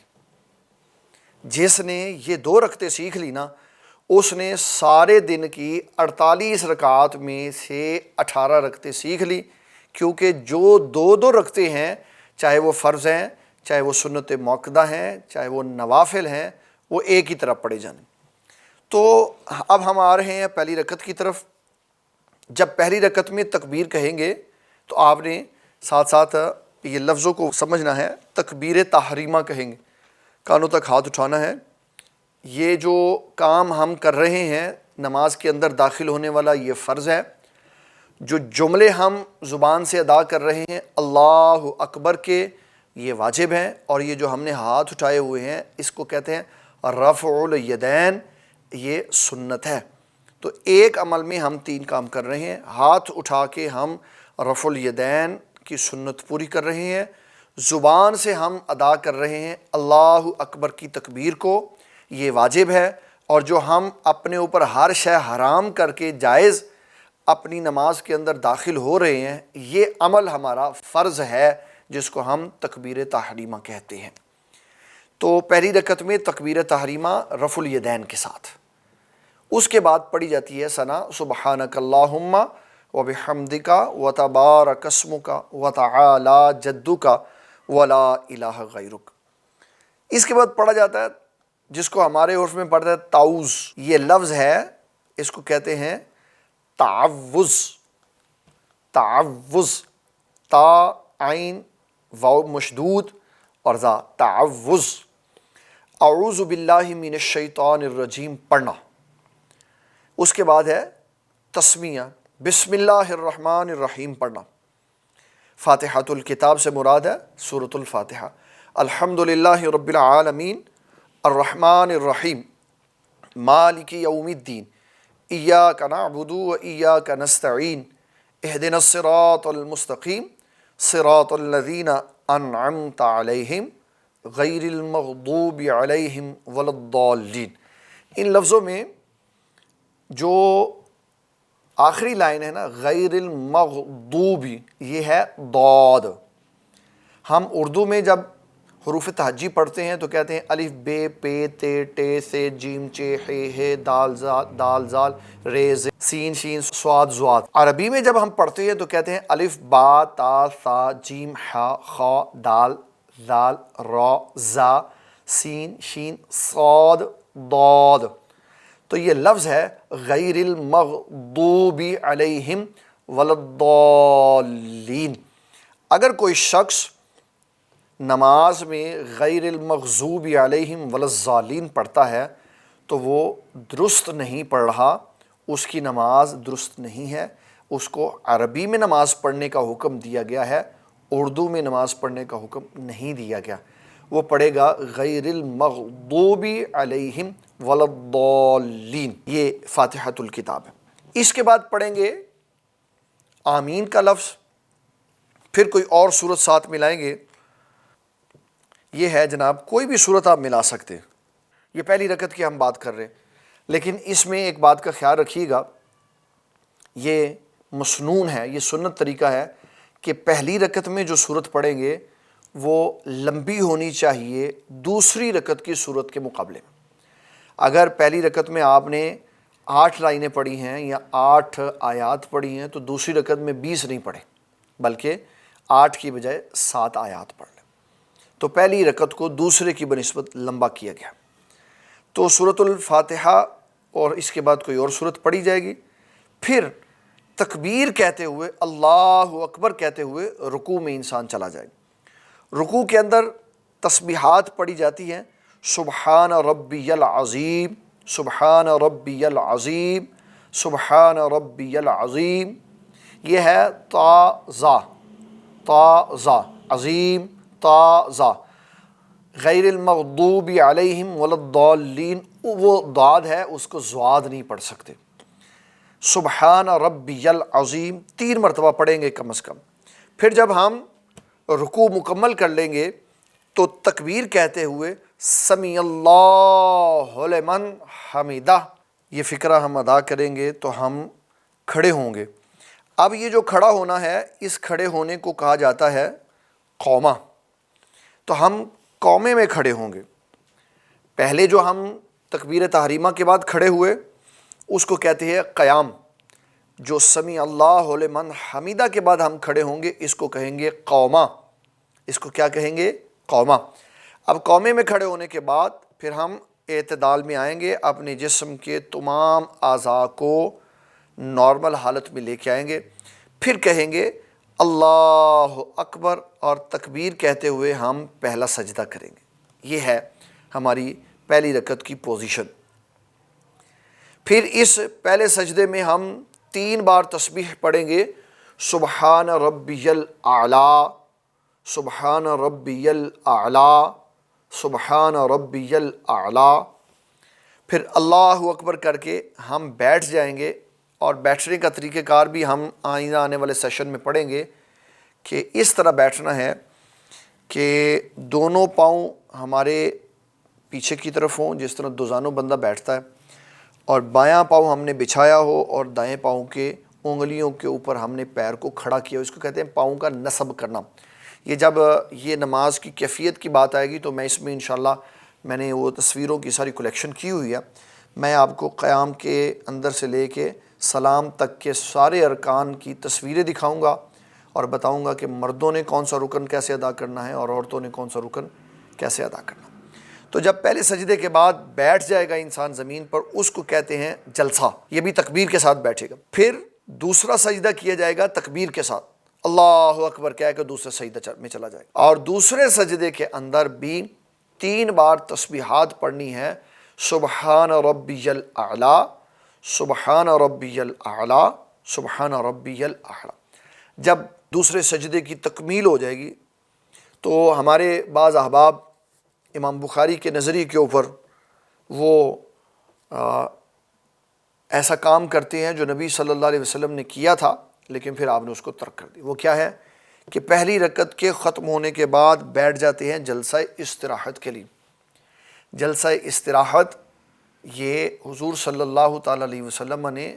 [SPEAKER 1] جس نے یہ 2 رکعتیں سیکھ لی نا، اس نے سارے دن کی 48 رکعات میں سے 18 رکعتیں سیکھ لی، کیونکہ جو 2 2 رکعتیں ہیں، چاہے وہ فرض ہیں، چاہے وہ سنت موقدہ ہیں چاہے وہ نوافل ہیں، وہ ایک ہی طرح پڑھے جانے۔ تو اب ہم آ رہے ہیں پہلی رکعت کی طرف۔ جب پہلی رکعت میں تکبیر کہیں گے تو آپ نے ساتھ ساتھ یہ لفظوں کو سمجھنا ہے، تکبیر تحریمہ کہیں گے، کانوں تک ہاتھ اٹھانا ہے۔ یہ جو کام ہم کر رہے ہیں نماز کے اندر داخل ہونے والا، یہ فرض ہے۔ جو جملے ہم زبان سے ادا کر رہے ہیں اللہ اکبر کے، یہ واجب ہیں، اور یہ جو ہم نے ہاتھ اٹھائے ہوئے ہیں اس کو کہتے ہیں رفع الیدین، یہ سنت ہے۔ تو ایک عمل میں ہم 3 کام کر رہے ہیں، ہاتھ اٹھا کے ہم رفع الیدین کی سنت پوری کر رہے ہیں، زبان سے ہم ادا کر رہے ہیں اللہ اکبر کی تکبیر کو، یہ واجب ہے۔ اور جو ہم اپنے اوپر ہر شے حرام کر کے جائز اپنی نماز کے اندر داخل ہو رہے ہیں، یہ عمل ہمارا فرض ہے جس کو ہم تکبیر تحریمہ کہتے ہیں۔ تو پہلی رکعت میں تکبیر تحریمہ رفع الیدین کے ساتھ، اس کے بعد پڑھی جاتی ہے ثنا سبحانک اللہم وبحمدک وتبارک اسمک وتعالی جدک ولا الہ غیرک۔ اس کے بعد پڑھا جاتا ہے جس کو ہمارے عرف میں پڑھتا ہے تعوذ۔ یہ لفظ ہے، اس کو کہتے ہیں تعوذ۔ تعوذ، تا عین واو مشدود اور ذا، تعوذ۔ اعوذ باللہ من الشیطان الرجیم پڑھنا۔ اس کے بعد ہے تسمیہ، بسم اللہ الرحمن الرحیم پڑھنا۔ فاتحۃ الکتاب سے مراد ہے سورۃ الفاتحہ۔ الحمد للہ رب العالمین الرحمن الرحیم مالک یوم الدین ایاک نعبد و ایاک نستعین اہدنا الصراط المستقیم صراط الذین انعمت علیہم غیر المغضوب علیہم ولا الضالین۔ ان لفظوں میں جو آخری لائن ہے نا غیر المغضوب، یہ ہے ضاد۔ ہم اردو میں جب حروف تہجی پڑھتے ہیں تو کہتے ہیں الف بے پے تے ٹے سے جیم چے ہے دال زال رے ز سین شین صاد زواد۔ عربی میں جب ہم پڑھتے ہیں تو کہتے ہیں الف با تا ثا جیم ہا خا دال ذال را زا سین شین صاد ضاد۔ تو یہ لفظ ہے غیر المغضوب علیہم ولا الضالین۔ اگر کوئی شخص نماز میں غیر المغضوب علیہم ولا الضالین پڑھتا ہے تو وہ درست نہیں پڑھ رہا، اس کی نماز درست نہیں ہے۔ اس کو عربی میں نماز پڑھنے کا حکم دیا گیا ہے، اردو میں نماز پڑھنے کا حکم نہیں دیا گیا۔ وہ پڑھے گا غیر المغضوب علیہم ولا الضالین۔ یہ فاتحۃ الکتاب ہے۔ اس کے بعد پڑھیں گے آمین کا لفظ، پھر کوئی اور صورت ساتھ ملائیں گے۔ یہ ہے جناب کوئی بھی صورت آپ ملا سکتے ہیں، یہ پہلی رکعت کی ہم بات کر رہے ہیں، لیکن اس میں ایک بات کا خیال رکھیے گا، یہ مسنون ہے، یہ سنت طریقہ ہے کہ پہلی رکعت میں جو صورت پڑھیں گے وہ لمبی ہونی چاہیے دوسری رکعت کی صورت کے مقابلے میں۔ اگر پہلی رکعت میں آپ نے 8 لائنیں پڑھی ہیں یا 8 آیات پڑھی ہیں تو دوسری رکعت میں 20 نہیں پڑھیں، بلکہ 8 کی بجائے 7 آیات پڑھ لیں۔ تو پہلی رکعت کو دوسرے کی بنسبت لمبا کیا گیا۔ تو سورۃ الفاتحہ اور اس کے بعد کوئی اور سورت پڑھی جائے گی، پھر تکبیر کہتے ہوئے اللہ اکبر کہتے ہوئے رکوع میں انسان چلا جائے گا۔ رکوع کے اندر تسبیحات پڑھی جاتی ہیں، سبحان ربی العظیم، سبحان ربی العظیم، سبحان ربی العظیم۔ یہ ہے تا زا عظیم تا زا، غیر المغضوب علیہم ولا الضالین، وہ ضاد ہے اس کو زواد نہیں پڑھ سکتے۔ سبحان ربی العظیم 3 مرتبہ پڑھیں گے کم از کم۔ پھر جب ہم رکوع مکمل کر لیں گے تو تکبیر کہتے ہوئے سمیع اللہ لمن حمیدہ، یہ فقرہ ہم ادا کریں گے تو ہم کھڑے ہوں گے۔ اب یہ جو کھڑا ہونا ہے، اس کھڑے ہونے کو کہا جاتا ہے قومہ۔ تو ہم قومے میں کھڑے ہوں گے۔ پہلے جو ہم تکبیر تحریمہ کے بعد کھڑے ہوئے اس کو کہتے ہیں قیام۔ جو سمیع اللہ لمن حمیدہ کے بعد ہم کھڑے ہوں گے اس کو کہیں گے قومہ، اس کو کیا کہیں گے؟ قوما۔ اب قومے میں کھڑے ہونے کے بعد پھر ہم اعتدال میں آئیں گے، اپنے جسم کے تمام اعضاء کو نارمل حالت میں لے کے آئیں گے، پھر کہیں گے اللہ اکبر، اور تکبیر کہتے ہوئے ہم پہلا سجدہ کریں گے۔ یہ ہے ہماری پہلی رکعت کی پوزیشن۔ پھر اس پہلے سجدے میں ہم 3 بار تسبیح پڑھیں گے، سبحان ربی الاعلیٰ، سبحان ربی الاعلیٰ، سبحان ربی الاعلیٰ۔ پھر اللہ اکبر کر کے ہم بیٹھ جائیں گے، اور بیٹھنے کا طریقہ کار بھی ہم آئندہ آنے والے سیشن میں پڑھیں گے کہ اس طرح بیٹھنا ہے کہ دونوں پاؤں ہمارے پیچھے کی طرف ہوں، جس طرح دوزانوں بندہ بیٹھتا ہے، اور بایاں پاؤں ہم نے بچھایا ہو اور دائیں پاؤں کے انگلیوں کے اوپر ہم نے پیر کو کھڑا کیا ہو۔ اس کو کہتے ہیں پاؤں کا نصب کرنا۔ یہ جب یہ نماز کی کیفیت کی بات آئے گی تو میں اس میں انشاءاللہ میں نے وہ تصویروں کی ساری کلیکشن کی ہوئی ہے، میں آپ کو قیام کے اندر سے لے کے سلام تک کے سارے ارکان کی تصویریں دکھاؤں گا، اور بتاؤں گا کہ مردوں نے کون سا رکن کیسے ادا کرنا ہے اور عورتوں نے کون سا رکن کیسے ادا کرنا۔ تو جب پہلے سجدے کے بعد بیٹھ جائے گا انسان زمین پر، اس کو کہتے ہیں جلسہ، یہ بھی تکبیر کے ساتھ بیٹھے گا۔ پھر دوسرا سجدہ کیا جائے گا تکبیر کے ساتھ، اللہ اکبر کہہ کے دوسرے سجدے میں چلا جائے گا، اور دوسرے سجدے کے اندر بھی 3 بار تسبیحات پڑھنی ہے، سبحان ربی الاعلیٰ، سبحان ربی الاعلیٰ، سبحان ربی الاعلیٰ۔ جب دوسرے سجدے کی تکمیل ہو جائے گی تو ہمارے بعض احباب امام بخاری کے نظریے کے اوپر وہ ایسا کام کرتے ہیں جو نبی صلی اللہ علیہ وسلم نے کیا تھا لیکن پھر آپ نے اس کو ترک کر دی۔ وہ کیا ہے کہ پہلی رکعت کے ختم ہونے کے بعد بیٹھ جاتے ہیں جلسہ استراحت کے لیے۔ جلسہ استراحت یہ حضور صلی اللہ تعالیٰ علیہ وسلم نے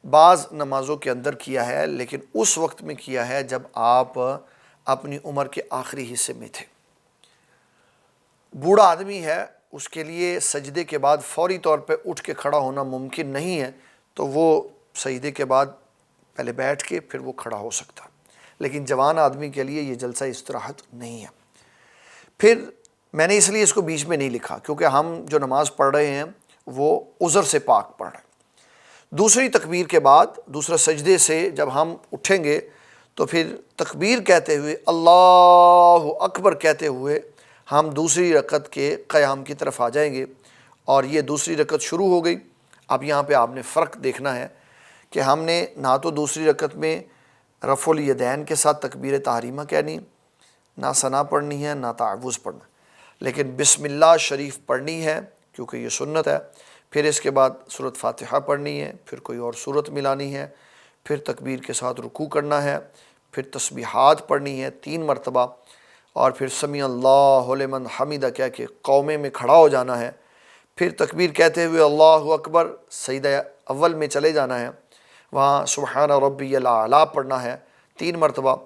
[SPEAKER 1] بعض نمازوں کے اندر کیا ہے، لیکن اس وقت میں کیا ہے جب آپ اپنی عمر کے آخری حصے میں تھے۔ بوڑھا آدمی ہے، اس کے لیے سجدے کے بعد فوری طور پہ اٹھ کے کھڑا ہونا ممکن نہیں ہے، تو وہ سجدے کے بعد پہلے بیٹھ کے پھر وہ کھڑا ہو سکتا، لیکن جوان آدمی کے لیے یہ جلسہ استراحت نہیں ہے۔ پھر میں نے اس لیے اس کو بیچ میں نہیں لکھا کیونکہ ہم جو نماز پڑھ رہے ہیں وہ عذر سے پاک پڑھ رہے ہیں۔ دوسری تکبیر کے بعد دوسرے سجدے سے جب ہم اٹھیں گے تو پھر تکبیر کہتے ہوئے اللہ اکبر کہتے ہوئے ہم دوسری رکعت کے قیام کی طرف آ جائیں گے، اور یہ دوسری رکعت شروع ہو گئی۔ اب یہاں پہ آپ نے فرق دیکھنا ہے کہ ہم نے نہ تو دوسری رکعت میں رفع الیدین کے ساتھ تکبیر تحریمہ کہنی، نہ ثنا پڑھنی ہے، نہ تعوذ پڑھنا، لیکن بسم اللہ شریف پڑھنی ہے کیونکہ یہ سنت ہے۔ پھر اس کے بعد سورۃ فاتحہ پڑھنی ہے، پھر کوئی اور سورت ملانی ہے، پھر تکبیر کے ساتھ رکوع کرنا ہے، پھر تسبیحات پڑھنی ہے 3 مرتبہ، اور پھر سمیع اللہ لمن حمدہ کہہ کے قومے میں کھڑا ہو جانا ہے۔ پھر تکبیر کہتے ہوئے اللہ اکبر سجدہ اول میں چلے جانا ہے، وہاں سبحان ربی الاعلیٰ پڑھنا ہے 3 مرتبہ،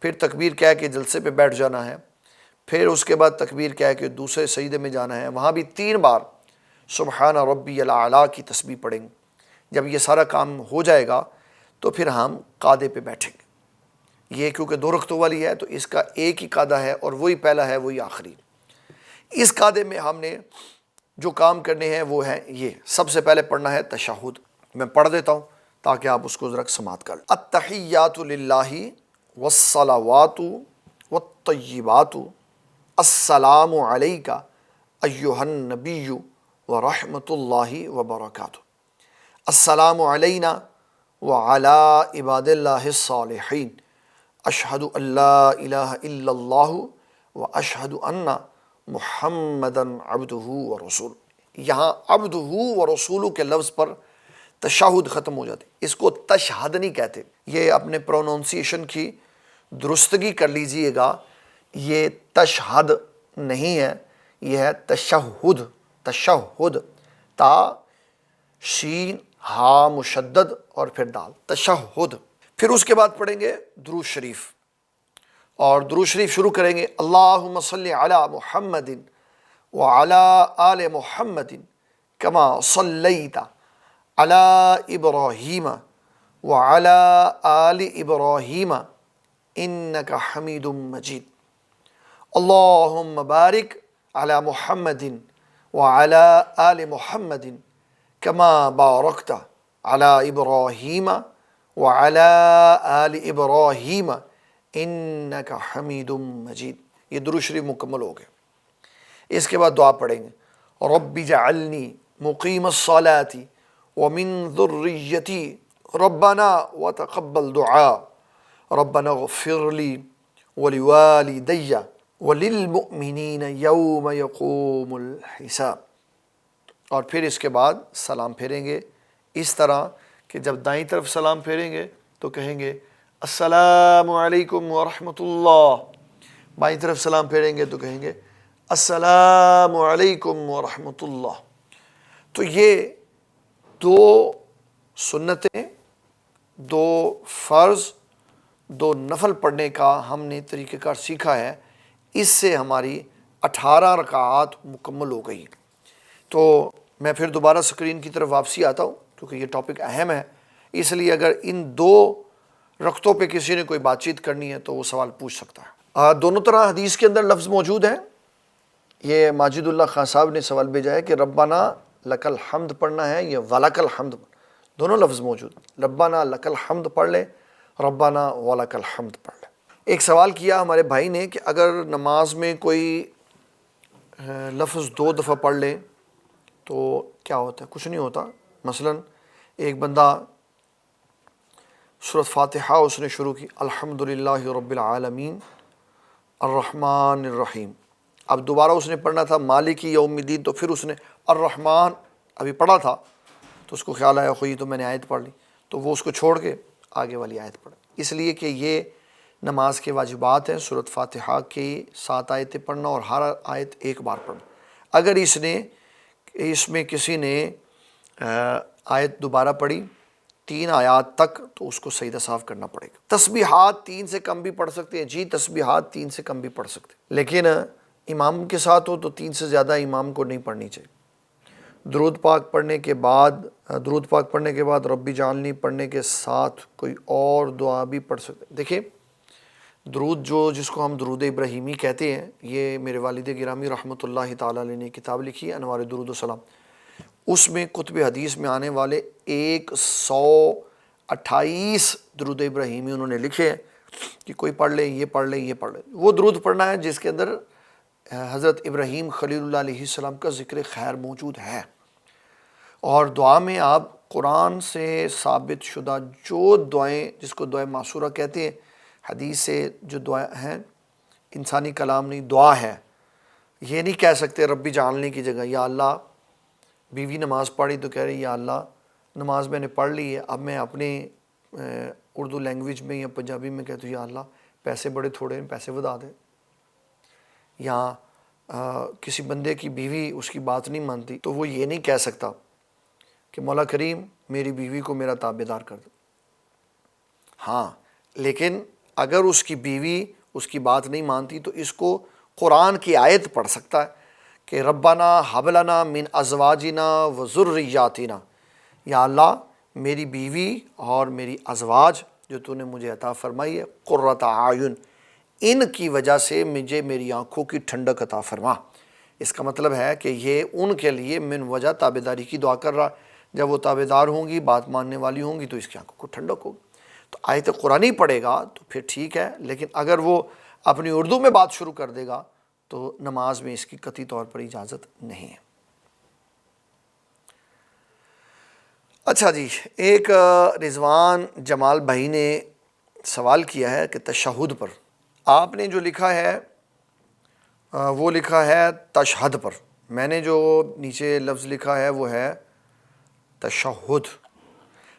[SPEAKER 1] پھر تکبیر کہہ کے جلسے پہ بیٹھ جانا ہے، پھر اس کے بعد تکبیر کہہ کے دوسرے سجدے میں جانا ہے، وہاں بھی 3 بار سبحان ربی الاعلیٰ کی تسبیح پڑھیں گے۔ جب یہ سارا کام ہو جائے گا تو پھر ہم قعدے پہ بیٹھیں گے۔ یہ کیونکہ 2 رکعتوں والی ہے تو اس کا ایک ہی قعدہ ہے، اور وہی پہلا ہے وہی آخری۔ اس قعدے میں ہم نے جو کام کرنے ہیں وہ ہے یہ، سب سے پہلے پڑھنا ہے تشہد۔ میں پڑھ دیتا ہوں تاکہ آپ اس کو ذرا سماعت کر لیں۔ التحیات للہ والصلوات والطیبات السلام علیک ایہا النبی ورحمۃ اللہ وبرکاتہ، السلام علینا وعلی عباد اللہ الصالحین، اشہد ان لا الہ الا اللہ واشہد ان محمدا عبدہ ورسولہ۔ یہاں عبدہ ورسولہ کے لفظ پر تشہد ختم ہو جاتی، اس کو تشہد نہیں کہتے۔ یہ اپنے پروننسیشن کی درستگی کر لیجئے گا، یہ تشہد نہیں ہے، یہ ہے تشہد۔ تشہد، تا شین ہا مشدد اور پھر دال، تشہد۔ پھر اس کے بعد پڑھیں گے درود شریف، اور درود شریف شروع کریں گے اللہم صلی علی محمد وعلی آل محمد کما صلیت علی ابراہیم وعلی آل ابراہیم انک حمید مجید، اللہم بارک علی محمد وعلی آل محمد کما بارکت علی ابراہیم وعلی آل ابراہیم انک حمید مجید۔ یہ درود شریف مکمل ہو گئے۔ اس کے بعد دعا پڑھیں گے، رب اجعلنی مقیم الصلاۃ ومن ذریتی ربنا وتقبل دعاء ربنا اغفر لی ولوالدی وللمؤمنین یوم یقوم الحساب۔ اور پھر اس کے بعد سلام پھیریں گے اس طرح کہ جب دائیں طرف سلام پھیریں گے تو کہیں گے السلام علیکم ورحمۃ اللہ، بائیں طرف سلام پھیریں گے تو کہیں گے السلام علیکم ورحمۃ اللہ۔ تو یہ دو سنتیں، دو فرض، دو نفل پڑھنے کا ہم نے طریقہ کار سیکھا ہے، اس سے ہماری 18 رکعات مکمل ہو گئی۔ تو میں پھر دوبارہ سکرین کی طرف واپسی آتا ہوں کیونکہ یہ ٹاپک اہم ہے، اس لیے اگر ان دو رکعتوں پہ کسی نے کوئی بات چیت کرنی ہے تو وہ سوال پوچھ سکتا ہے۔ دونوں طرح حدیث کے اندر لفظ موجود ہیں۔ یہ ماجد اللہ خان صاحب نے سوال بھیجا ہے کہ ربنا لک الحمد پڑھنا ہے یا ولک الحمد، دونوں لفظ موجود، ربنا لک الحمد پڑھ لیں، ربنا ولک الحمد پڑھ لیں۔ ایک سوال کیا ہمارے بھائی نے کہ اگر نماز میں کوئی لفظ 2 دفعہ پڑھ لے تو کیا ہوتا ہے؟ کچھ نہیں ہوتا۔ مثلا ایک بندہ سورۃ فاتحہ اس نے شروع کی الحمدللہ رب العالمین الرحمن الرحیم، اب دوبارہ اس نے پڑھنا تھا مالک یوم الدین، تو پھر اس نے الرحمن ابھی پڑھا تھا تو اس کو خیال آیا خوئی تو میں نے آیت پڑھ لی، تو وہ اس کو چھوڑ کے آگے والی آیت پڑھ، اس لیے کہ یہ نماز کے واجبات ہیں۔ سورۃ فاتحہ کی 7 آیتیں پڑھنا اور ہر آیت ایک بار پڑھنا۔ اگر اس میں کسی نے آیت دوبارہ پڑھی 3 آیات تک تو اس کو سجدہ صاف کرنا پڑے گا۔ تسبیحات 3 سے کم بھی پڑھ سکتے ہیں، جی تسبیحات 3 سے کم بھی پڑھ سکتے ہیں، لیکن امام کے ساتھ ہو تو 3 سے زیادہ امام کو نہیں پڑھنی چاہیے۔ درود پاک پڑھنے کے بعد ربی جعلنی پڑھنے کے ساتھ کوئی اور دعا بھی پڑھ سکتے ہیں۔ دیکھیں درود جس کو ہم درود ابراہیمی کہتے ہیں، یہ میرے والد گرامی رحمۃ اللہ تعالیٰ علیہ نے کتاب لکھی ہے انوار درود و سلام، اس میں کتب حدیث میں آنے والے 128 درود ابراہیمی انہوں نے لکھے ہیں کہ کوئی پڑھ لے، یہ پڑھ لے، یہ پڑھ لے۔ وہ درود پڑھنا ہے جس کے اندر حضرت ابراہیم خلیل اللہ علیہ السلام کا ذکر خیر موجود ہے، اور دعا میں آپ قرآن سے ثابت شدہ جو دعائیں، جس کو دعائیں معصورہ کہتے ہیں، حدیث سے جو دعائیں ہیں، انسانی کلام نہیں، دعا ہے، یہ نہیں کہہ سکتے ربی جعلنی کی جگہ یا اللہ۔ بیوی نماز پڑھی تو کہہ رہی یا اللہ نماز میں نے پڑھ لی ہے، اب میں اپنے اردو لینگویج میں یا پنجابی میں کہتا ہوں یا اللہ پیسے بڑے تھوڑے ہیں، پیسے بتا دے۔ یا کسی بندے کی بیوی اس کی بات نہیں مانتی تو وہ یہ نہیں کہہ سکتا کہ مولا کریم میری بیوی کو میرا تابعدار کر دو۔ ہاں لیکن اگر اس کی بیوی اس کی بات نہیں مانتی تو اس کو قرآن کی آیت پڑھ سکتا ہے کہ ربنا ہب لنا من ازواجنا و ذریاتنا، یا اللہ میری بیوی اور میری ازواج جو تو نے مجھے عطا فرمائی ہے قرۃ اعین، ان کی وجہ سے مجھے میری آنکھوں کی ٹھنڈک عطا فرما۔ اس کا مطلب ہے کہ یہ ان کے لیے من وجہ تابعداری کی دعا کر رہا، جب وہ تابعدار ہوں گی، بات ماننے والی ہوں گی تو اس کی آنکھوں کو ٹھنڈک ہوگی۔ تو آیت قرآنی پڑھے گا تو پھر ٹھیک ہے، لیکن اگر وہ اپنی اردو میں بات شروع کر دے گا تو نماز میں اس کی قطعی طور پر اجازت نہیں ہے۔ اچھا جی، ایک رضوان جمال بھائی نے سوال کیا ہے کہ تشہد پر آپ نے جو لکھا ہے وہ لکھا ہے تشہد پر، میں نے جو نیچے لفظ لکھا ہے وہ ہے تشہد۔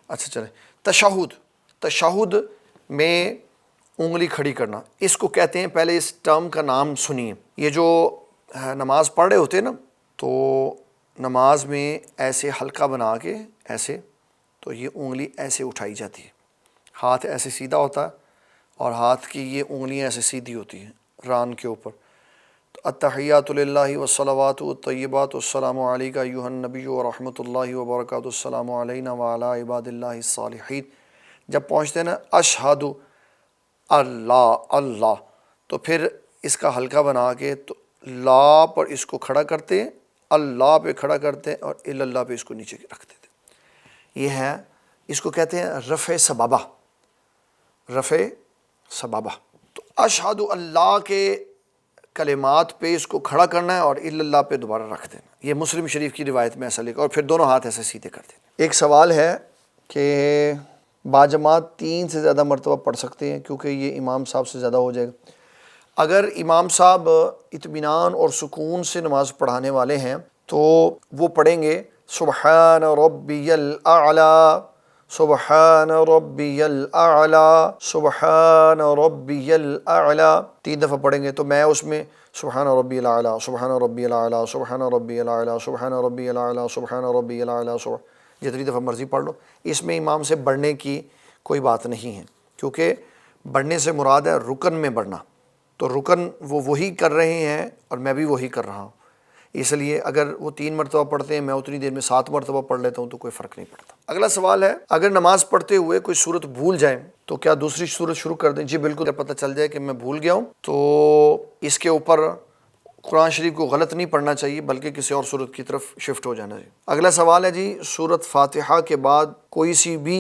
[SPEAKER 1] اچھا چلیں، تشہد میں انگلی کھڑی کرنا، اس کو کہتے ہیں، پہلے اس ٹرم کا نام سنیے۔ یہ جو نماز پڑھ رہے ہوتے ہیں نا، تو نماز میں ایسے حلقہ بنا کے ایسے، تو یہ انگلی ایسے اٹھائی جاتی ہے، ہاتھ ایسے سیدھا ہوتا ہے اور ہاتھ کی یہ انگلیاں ایسے سیدھی ہوتی ہیں ران کے اوپر۔ تو التحیات للہ والصلوات والطیبات السلام علیکہ ایھا النبی ورحمۃ اللہ وبرکاتہ السلام علینا وعلی عباد اللہ الصالحین، جب پہنچتے ہیں نا اشہد اللہ اللہ، تو پھر اس کا حلقہ بنا کے تو لا پر اس کو کھڑا کرتے ہیں، اللہ پہ کھڑا کرتے ہیں اور اللہ پہ اس کو نیچے رکھتے تھے۔ یہ ہے، اس کو کہتے ہیں رفع سبابہ، رفع سبابہ۔ تو اشہد اللہ کے کلمات پہ اس کو کھڑا کرنا ہے اور اللہ پہ دوبارہ رکھ دینا۔ یہ مسلم شریف کی روایت میں ایسا لکھا، اور پھر دونوں ہاتھ ایسے سیدھے کر دینا۔ ایک سوال ہے کہ باجماعت 3 سے زیادہ مرتبہ پڑھ سکتے ہیں کیونکہ یہ امام صاحب سے زیادہ ہو جائے گا۔ اگر امام صاحب اطمینان اور سکون سے نماز پڑھانے والے ہیں تو وہ پڑھیں گے سبحان ربی الاعلی، سبحان ربی الاعلی، سبحان ربی الاعلی 3 دفعہ پڑھیں گے۔ تو میں اس میں سبحان ربی الاعلی، سبحان ربی الاعلی، سبحان ربی الاعلی، سبحان ربی الاعلی، سبحان ربی الاعلی، جتنی دفعہ مرضی پڑھ لو۔ اس میں امام سے بڑھنے کی کوئی بات نہیں ہے، کیونکہ بڑھنے سے مراد ہے رکن میں بڑھنا، تو رکن وہ وہی کر رہے ہیں اور میں بھی وہی کر رہا ہوں، اس لیے اگر وہ 3 مرتبہ پڑھتے ہیں میں اتنی دیر میں 7 مرتبہ پڑھ لیتا ہوں تو کوئی فرق نہیں پڑتا۔ اگلا سوال ہے، اگر نماز پڑھتے ہوئے کوئی صورت بھول جائے تو کیا دوسری صورت شروع کر دیں؟ جی بالکل، پتہ چل جائے کہ میں بھول گیا ہوں تو اس کے اوپر قرآن شریف کو غلط نہیں پڑھنا چاہیے بلکہ کسی اور صورت کی طرف شفٹ ہو جانا چاہیے۔ اگلا سوال ہے جی، سورۃ فاتحہ کے بعد کوئی سی بھی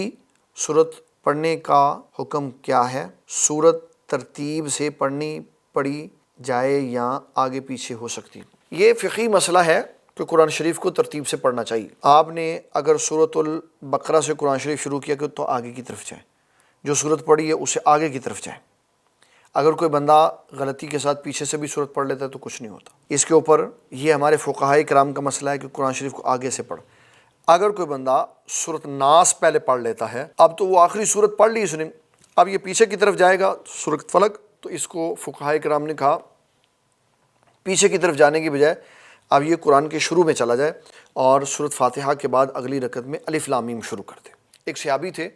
[SPEAKER 1] صورت پڑھنے کا حکم کیا ہے؟ صورت ترتیب سے پڑھی جائے یا آگے پیچھے ہو سکتی؟ یہ فقہی مسئلہ ہے کہ قرآن شریف کو ترتیب سے پڑھنا چاہیے۔ آپ نے اگر سورۃ البقرہ سے قرآن شریف شروع کیا تو آگے کی طرف جائیں، جو صورت پڑھی ہے اسے آگے کی طرف جائیں۔ اگر کوئی بندہ غلطی کے ساتھ پیچھے سے بھی صورت پڑھ لیتا ہے تو کچھ نہیں ہوتا۔ اس کے اوپر یہ ہمارے فقہائے کرام کا مسئلہ ہے کہ قرآن شریف کو آگے سے پڑھ۔ اگر کوئی بندہ سورۃ ناس پہلے پڑھ لیتا ہے، اب تو وہ آخری صورت پڑھ لی اس نے، اب یہ پیچھے کی طرف جائے گا سورۃ فلق، تو اس کو فقہائے کرام نے کہا پیچھے کی طرف جانے کی بجائے اب یہ قرآن کے شروع میں چلا جائے اور سورۃ فاتحہ کے بعد اگلی رکعت میں الف لام میم شروع کر دے۔ ایک صحابی تھے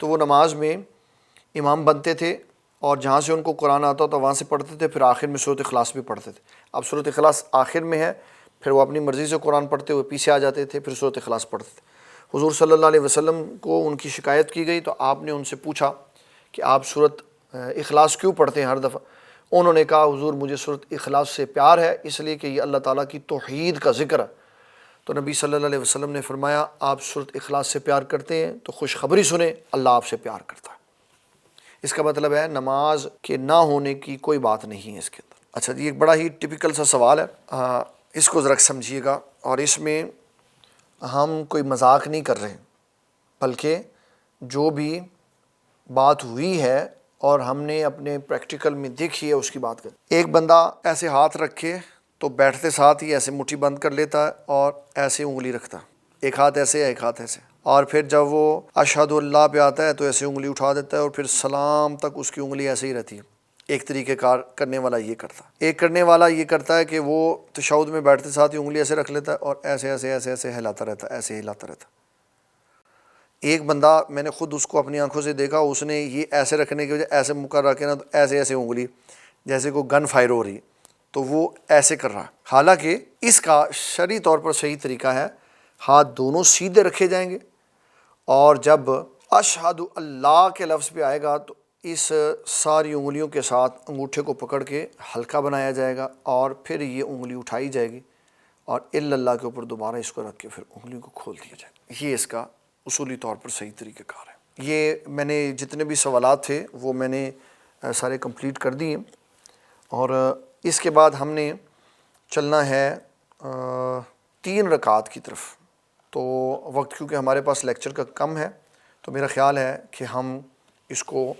[SPEAKER 1] تو وہ نماز میں امام بنتے تھے اور جہاں سے ان کو قرآن آتا تھا وہاں سے پڑھتے تھے، پھر آخر میں سورۃ اخلاص بھی پڑھتے تھے۔ اب سورۃ اخلاص آخر میں ہے، پھر وہ اپنی مرضی سے قرآن پڑھتے ہوئے پیچھے آ جاتے تھے، پھر سورۃ اخلاص پڑھتے تھے۔ حضور صلی اللہ علیہ وسلم کو ان کی شکایت کی گئی تو آپ نے ان سے پوچھا کہ آپ سورۃ اخلاص کیوں پڑھتے ہیں ہر دفعہ؟ انہوں نے کہا حضور مجھے سورۃ اخلاص سے پیار ہے، اس لیے کہ یہ اللہ تعالیٰ کی توحید کا ذکر ہے۔ تو نبی صلی اللہ علیہ وسلم نے فرمایا آپ سورۃ اخلاص سے پیار کرتے ہیں تو خوشخبری سنیں، اللہ آپ سے پیار کرتا ہے۔ اس کا مطلب ہے نماز کے نہ ہونے کی کوئی بات نہیں ہے اس کے اندر۔ اچھا جی، ایک بڑا ہی ٹپیکل سا سوال ہے، اس کو ذرا سمجھیے گا، اور اس میں ہم کوئی مذاق نہیں کر رہے بلکہ جو بھی بات ہوئی ہے اور ہم نے اپنے پریکٹیکل میں دیکھی ہے اس کی بات کریں۔ ایک بندہ ایسے ہاتھ رکھے تو بیٹھتے ساتھ ہی ایسے مٹھی بند کر لیتا ہے اور ایسے انگلی رکھتا، ایک ہاتھ ایسے ایک ہاتھ ایسے، اور پھر جب وہ اشہد اللہ پہ آتا ہے تو ایسے انگلی اٹھا دیتا ہے اور پھر سلام تک اس کی انگلی ایسے ہی رہتی ہے۔ ایک طریقہ کار کرنے والا یہ کرتا ہے، ایک کرنے والا یہ کرتا ہے کہ وہ تشہد میں بیٹھتے ساتھ ہی انگلی ایسے رکھ لیتا ہے اور ایسے ایسے ایسے ایسے ہلاتا رہتا ہے، ایسے ہلاتا رہتا ہے۔ ایک بندہ میں نے خود اس کو اپنی آنکھوں سے دیکھا، اس نے یہ ایسے رکھنے کی وجہ ایسے مکر رکھے نا تو ایسے ایسے انگلی جیسے کوئی گن فائر ہو رہی ہے تو وہ ایسے کر رہا ہے۔ حالانکہ اس کا شرعی طور پر صحیح طریقہ ہے، ہاتھ دونوں سیدھے رکھے جائیں گے اور جب اشہد اللہ کے لفظ پہ آئے گا تو اس ساری انگلیوں کے ساتھ انگوٹھے کو پکڑ کے حلقہ بنایا جائے گا اور پھر یہ انگلی اٹھائی جائے گی اور اللہ کے اوپر دوبارہ اس کو رکھ کے پھر انگلیوں کو کھول دیا جائے گا۔ یہ اس کا اصولی طور پر صحیح طریقہ کار ہے۔ یہ میں نے جتنے بھی سوالات تھے وہ میں نے سارے کمپلیٹ کر دیے، اور اس کے بعد ہم نے چلنا ہے 3 رکعات کی طرف۔ تو وقت کیونکہ ہمارے پاس لیکچر کا کم ہے تو میرا خیال ہے کہ ہم اس کو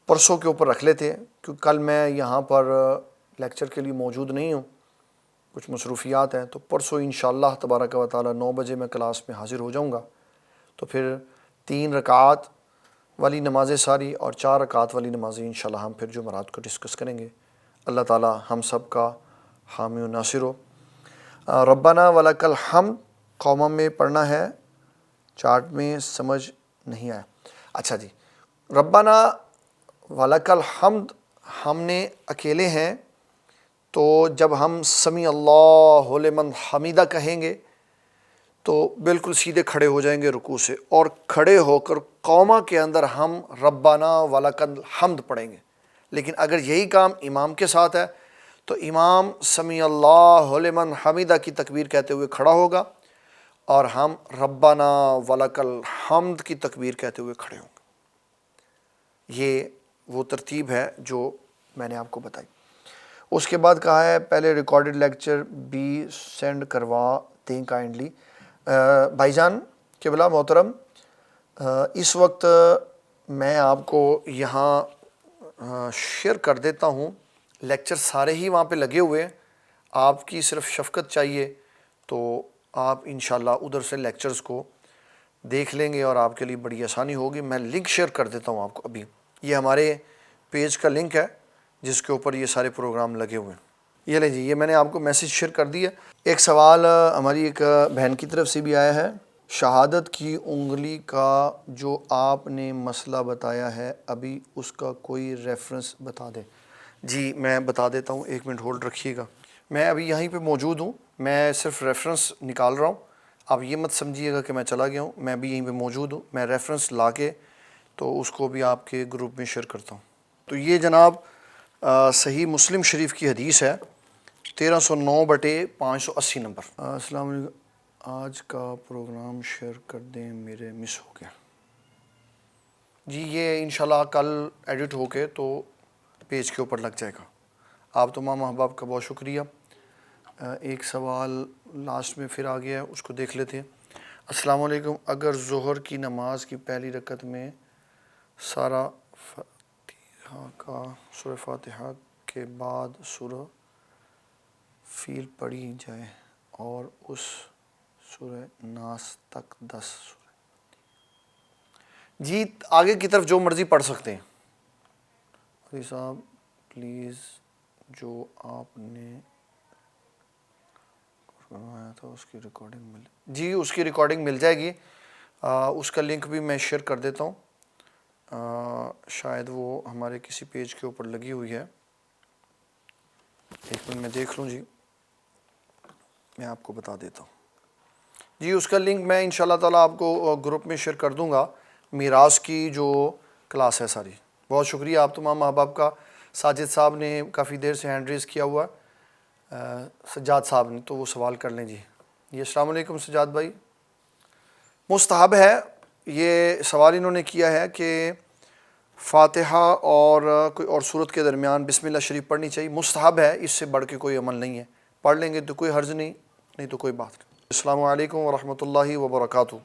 [SPEAKER 1] پرسوں کے اوپر رکھ لیتے ہیں، کیونکہ کل میں یہاں پر لیکچر کے لیے موجود نہیں ہوں، کچھ مصروفیات ہیں، تو پرسوں انشاءاللہ تبارک و تعالی 9 بجے میں کلاس میں حاضر ہو جاؤں گا۔ تو پھر 3 رکعات والی نمازیں ساری اور 4 رکعات والی نمازیں انشاءاللہ ہم پھر جمعرات کو ڈسکس کریں گے۔ اللہ تعالی ہم سب کا حامی و ناصر ہو۔ ربنا ولک الحمد قوما میں پڑھنا ہے، چارٹ میں سمجھ نہیں آیا۔ اچھا جی، ربنا ولک الحمد ہم نے اکیلے ہیں تو جب ہم سمیع اللہ لمن حمیدہ کہیں گے تو بالکل سیدھے کھڑے ہو جائیں گے رکوع سے، اور کھڑے ہو کر قوما کے اندر ہم ربنا ولک الحمد پڑھیں گے، لیکن اگر یہی کام امام کے ساتھ ہے تو امام سمیع اللہ لمن حمیدہ کی تکبیر کہتے ہوئے کھڑا ہوگا اور ہم ربنا ولک الحمد کی تکبیر کہتے ہوئے کھڑے ہوں گے۔ یہ وہ ترتیب ہے جو میں نے آپ کو بتائی۔ اس کے بعد کہا ہے پہلے ریکارڈڈ لیکچر بھی سینڈ کروا دیں کائنڈلی۔ بھائی جان قبلہ محترم، اس وقت میں آپ کو یہاں شیئر کر دیتا ہوں، لیکچر سارے ہی وہاں پہ لگے ہوئے ہیں، آپ کی صرف شفقت چاہیے تو آپ انشاءاللہ ادھر سے لیکچرز کو دیکھ لیں گے اور آپ کے لیے بڑی آسانی ہوگی۔ میں لنک شیئر کر دیتا ہوں آپ کو ابھی، یہ ہمارے پیج کا لنک ہے جس کے اوپر یہ سارے پروگرام لگے ہوئے ہیں۔ یہ لیں جی، یہ میں نے آپ کو میسج شیئر کر دیا۔ ایک سوال ہماری ایک بہن کی طرف سے بھی آیا ہے، شہادت کی انگلی کا جو آپ نے مسئلہ بتایا ہے ابھی اس کا کوئی ریفرنس بتا دیں۔ جی میں بتا دیتا ہوں، ایک منٹ ہولڈ رکھیے گا، میں ابھی یہیں پہ موجود ہوں، میں صرف ریفرنس نکال رہا ہوں، آپ یہ مت سمجھیے گا کہ میں چلا گیا ہوں، میں ابھی یہیں پہ موجود ہوں، میں ریفرنس لا کے تو اس کو بھی آپ کے گروپ میں شیئر کرتا ہوں۔ تو یہ جناب صحیح مسلم شریف کی حدیث ہے 1309/580 نمبر۔ السلام علیکم، آج کا پروگرام شیئر کر دیں، میرے مس ہو گیا۔ جی یہ انشاءاللہ کل ایڈٹ ہو کے تو پیج کے اوپر لگ جائے گا۔ آپ تمام احباب کا بہت شکریہ۔ ایک سوال لاسٹ میں پھر آ گیا ہے، اس کو دیکھ لیتے ہیں۔ السلام علیکم، اگر ظہر کی نماز کی پہلی رکعت میں سورہ فاتحہ کے بعد سورہ فیل پڑھی جائے اور اس سورہ ناس تک 10 سورہ، جی آگے کی طرف جو مرضی پڑھ سکتے ہیں۔ علی صاحب پلیز جو آپ نے کروایا تھا اس کی ریکارڈنگ مل، جی اس کی ریکارڈنگ مل جائے گی، اس کا لنک بھی میں شیئر کر دیتا ہوں، شاید وہ ہمارے کسی پیج کے اوپر لگی ہوئی ہے، ایک منٹ میں دیکھ لوں، جی میں آپ کو بتا دیتا ہوں۔ جی اس کا لنک میں انشاءاللہ تعالیٰ آپ کو گروپ میں شیئر کر دوں گا، میراث کی جو کلاس ہے ساری۔ بہت شکریہ آپ تمام احباب کا۔ ساجد صاحب نے کافی دیر سے ہینڈ ریز کیا ہوا، سجاد صاحب نے، تو وہ سوال کر لیں جی۔ یہ السلام علیکم سجاد بھائی، مستحب ہے، یہ سوال انہوں نے کیا ہے کہ فاتحہ اور کوئی اور صورت کے درمیان بسم اللہ شریف پڑھنی چاہیے، مستحب ہے، اس سے بڑھ کے کوئی عمل نہیں ہے، پڑھ لیں گے تو کوئی حرج نہیں، نہیں تو کوئی بات نہیں۔ السلام علیکم ورحمۃ اللہ وبرکاتہ۔